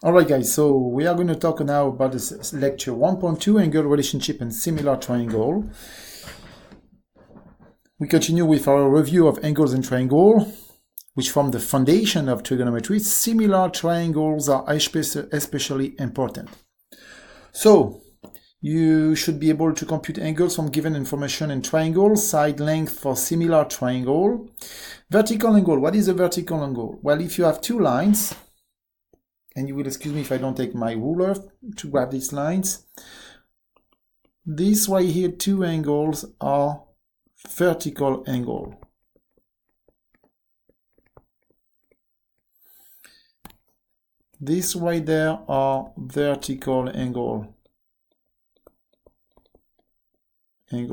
Alright guys, so we are going to talk now about this lecture 1.2, angle relationship and similar triangle. We continue with our review of angles and triangle, which form the foundation of trigonometry. Similar triangles are especially important. So, you should be able to compute angles from given information in triangle, side length for similar triangle. Vertical angle, what is a vertical angle? Well, if you have two lines, and you will excuse me if I don't take my ruler to grab these lines. This right here, two angles are vertical angle. This right there are vertical angles. We're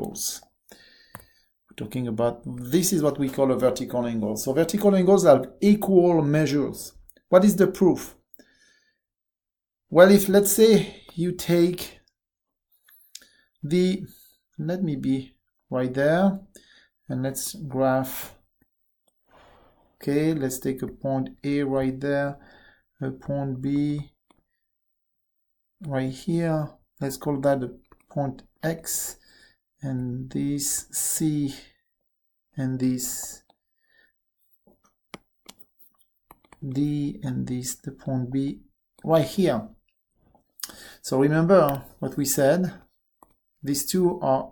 talking about, this is what we call a vertical angle. So vertical angles have equal measures. What is the proof? Well, if let's say you take let me be right there, and let's graph. Okay, let's take a point A right there, a point B right here. Let's call that a point X, and this C, and this D, and this the point B right here. So remember what we said, these two are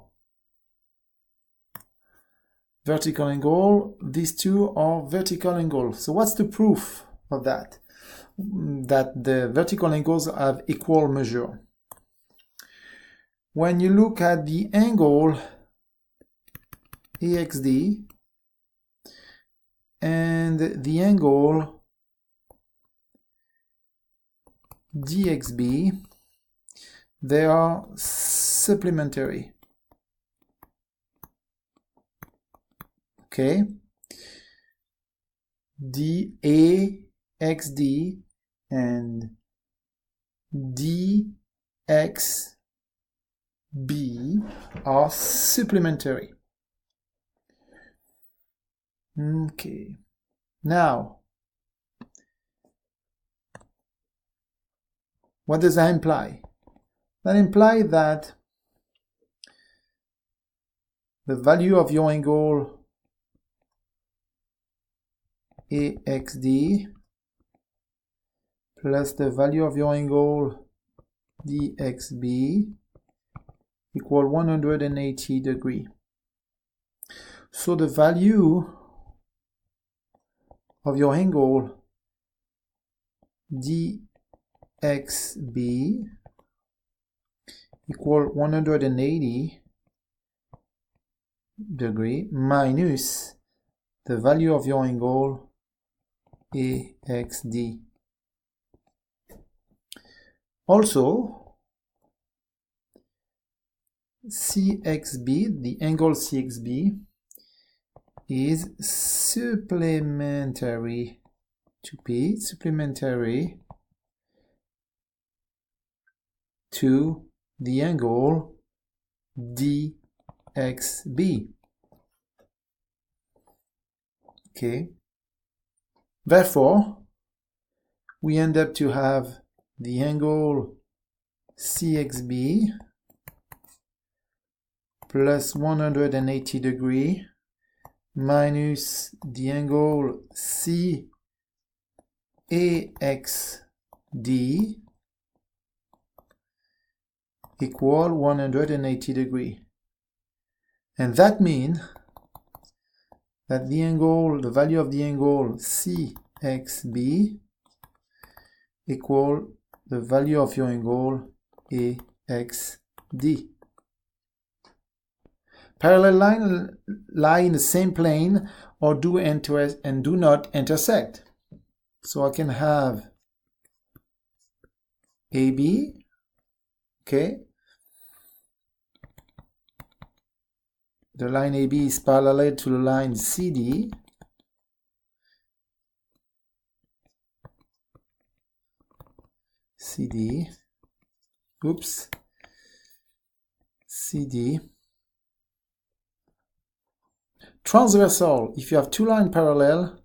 vertical angle, these two are vertical angle. So what's the proof of that? That the vertical angles have equal measure. When you look at the angle AXD and the angle DXB, they are supplementary. Okay, DAXD and DXB are supplementary. Okay, now what does that imply? That implies that the value of your angle AXD plus the value of your angle DXB equal 180 degrees. So the value of your angle DXB equal 180 degrees minus the value of your angle AXD. Also, CXB, the angle CXB, is supplementary to P, supplementary to the angle DXB. Okay. Therefore, we end up to have the angle CXB plus 180 degrees minus the angle CAXD equal 180 degrees. And that means that the value of the angle CXB equal the value of your angle AXD. Parallel lines lie in the same plane or do not intersect. So I can have AB, okay. The line AB is parallel to the line CD. CD. Transversal, if you have two lines parallel,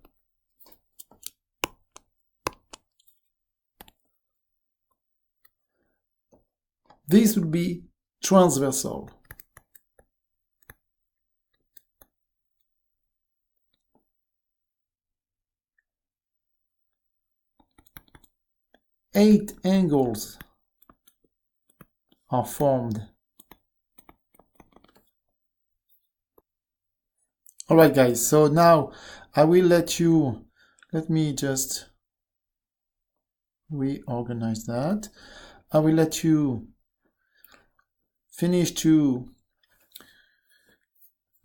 This would be transversal. Eight angles are formed. All right, guys, so now I will let me just reorganize that. I will let you finish to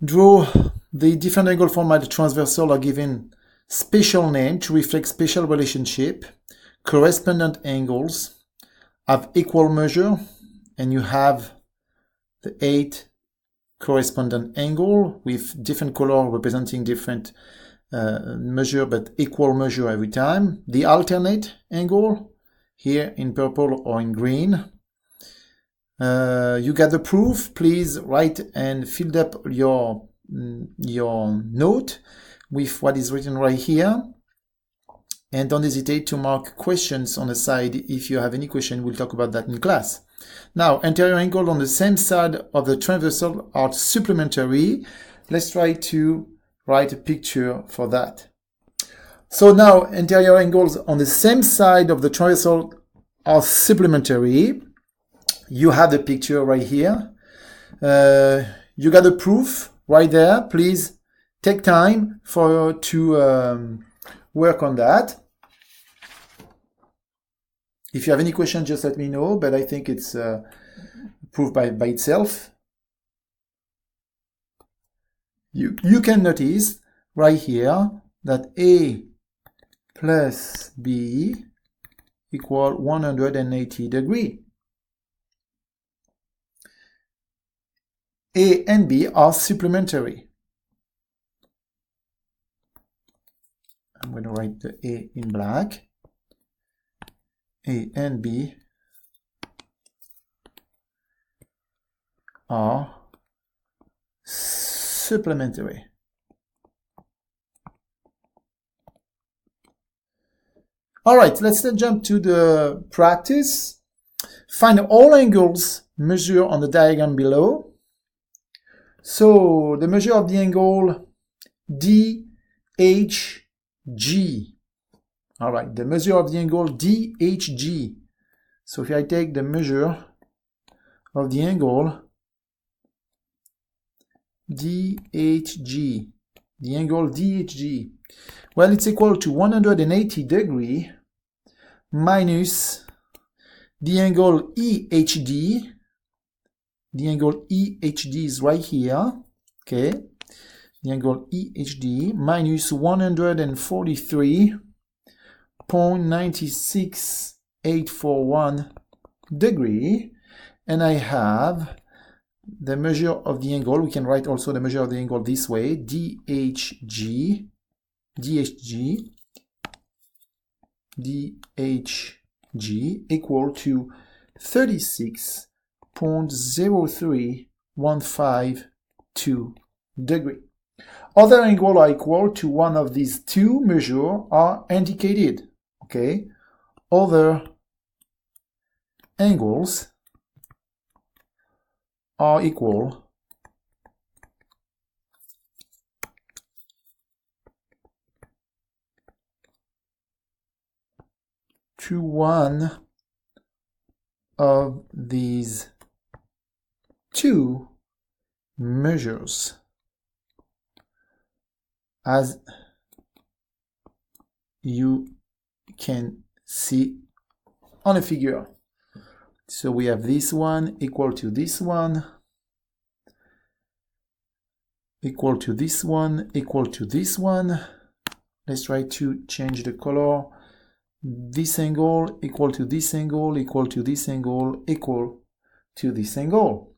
draw the different angle formed by the transversal are given special name to reflect special relationship. Correspondent angles have equal measure, and you have the 8 correspondent angle with different color representing different measure, but equal measure every time. The alternate angle here in purple or in green. You got the proof. Please write and fill up your note with what is written right here. And don't hesitate to mark questions on the side. If you have any question, we'll talk about that in class. Now, anterior angle on the same side of the transversal are supplementary. Let's try to write a picture for that. So now, anterior angles on the same side of the transversal are supplementary. You have the picture right here. You got the proof right there. Please take time to work on that. If you have any questions, just let me know, but I think it's proved by itself. You can notice right here that A plus B equal 180 degrees. A and B are supplementary. I'm going to write the A in black. A and B are supplementary. All right, let's then jump to the practice. Find all angles measure on the diagram below. So the measure of the angle DHG. All right, the measure of the angle DHG. So if I take the measure of the angle DHG, the angle DHG, well, it's equal to 180 degrees minus the angle EHD. The angle EHD is right here, okay? The angle EHD minus 143.96841 degree, and I have the measure of the angle. We can write also the measure of the angle this way, DHG equal to 36.03152 degree. Other angles are equal to one of these two measures are indicated. Okay, other angles are equal to one of these two measures, as you can see on a figure. So we have this one equal to this one, equal to this one, equal to this one. Let's try to change the color. This angle equal to this angle, equal to this angle, equal to this angle.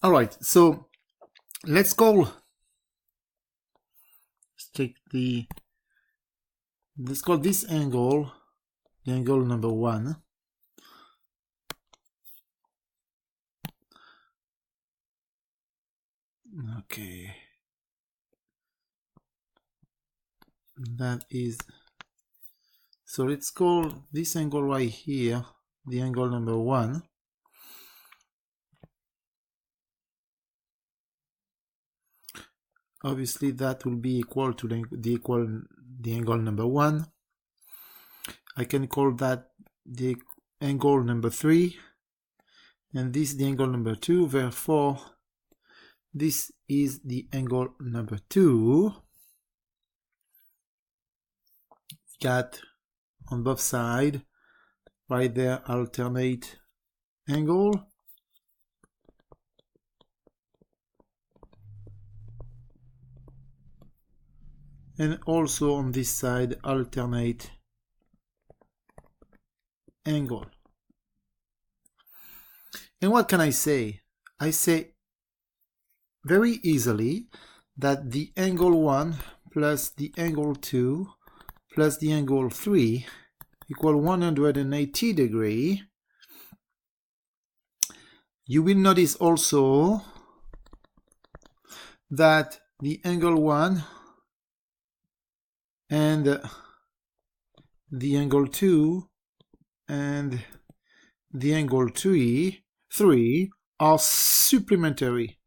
All right, so let's call this angle the angle number 1. Okay, that is, so let's call this angle right here the angle number 1. Obviously that will be equal to the angle number 1. I can call that the angle number 3, and this is the angle number 2. Therefore, this is the angle number 2. Got on both sides right there alternate angle. And also on this side alternate angle. And what can I say? I say very easily that the angle 1 plus the angle 2 plus the angle 3 equal 180 degrees. You will notice also that the angle 1 and the angle 2 and the angle 3 are supplementary.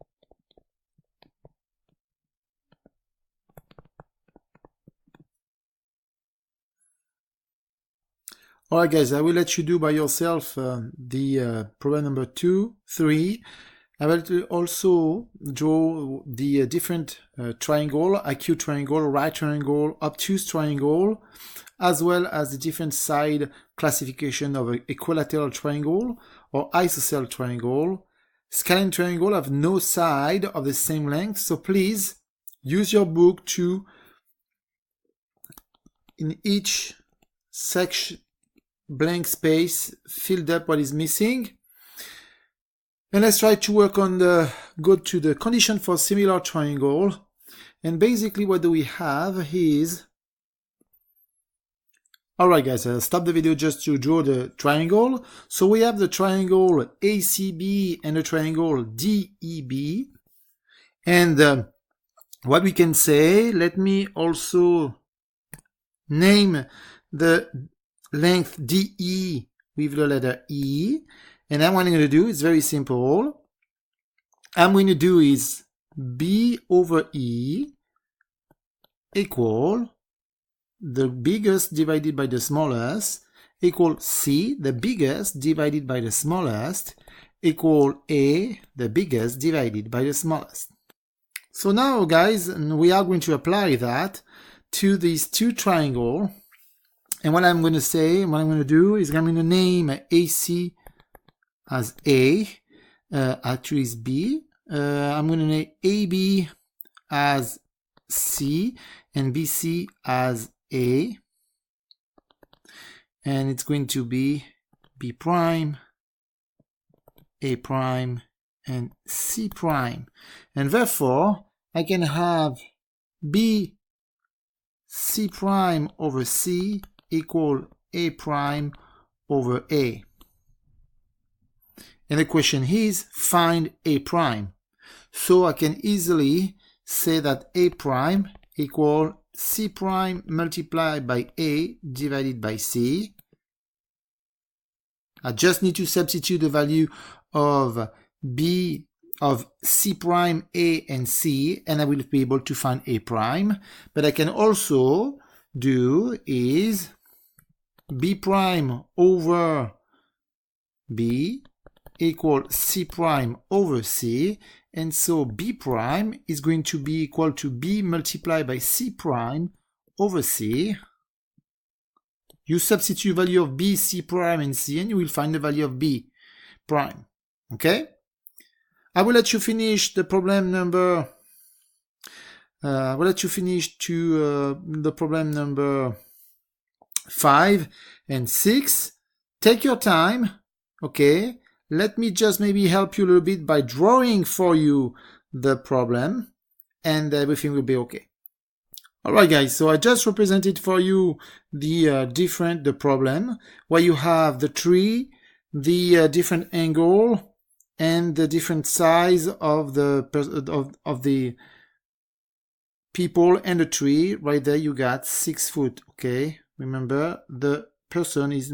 Alright guys, I will let you do by yourself the problem number 2, 3. I will also draw the different triangle, acute triangle, right triangle, obtuse triangle, as well as the different side classification of an equilateral triangle or isosceles triangle. Scalene triangle have no side of the same length, so please use your book to, in each section, blank space, filled up what is missing. And let's try to work on go to the condition for similar triangle. And basically what do we have is, alright guys, I'll stop the video just to draw the triangle. So we have the triangle ACB and the triangle DEB. And what we can say, let me also name the length DE with the letter E. And then what I'm going to do is very simple. I'm going to do is B over E equal the biggest divided by the smallest equal C, the biggest divided by the smallest equal A, the biggest divided by the smallest. So now guys, we are going to apply that to these two triangles. And what I'm going to say, what I'm going to do is I'm going to name AC as A, actually is B. I'm going to name AB as C and BC as A. And it's going to be B prime, A prime, and C prime. And therefore, I can have B C prime over C equal A prime over A. And the question is, find A prime. So I can easily say that A prime equal C prime multiplied by A divided by C. I just need to substitute the value of B of C prime, A, and C, and I will be able to find A prime. But I can also do is B prime over B equal C prime over C, and so B prime is going to be equal to B multiplied by C prime over C. You substitute value of B, C prime, and C, and you will find the value of B prime. Okay? I will let you finish the problem number. I will let you finish to the problem number 5 and 6. Take your time. Okay? Let me just maybe help you a little bit by drawing for you the problem, and everything will be okay. Alright guys, so I just represented for you the problem, where you have the tree, the different angle, and the different size of the people and the tree. Right there you got 6 foot, okay? Remember, the person is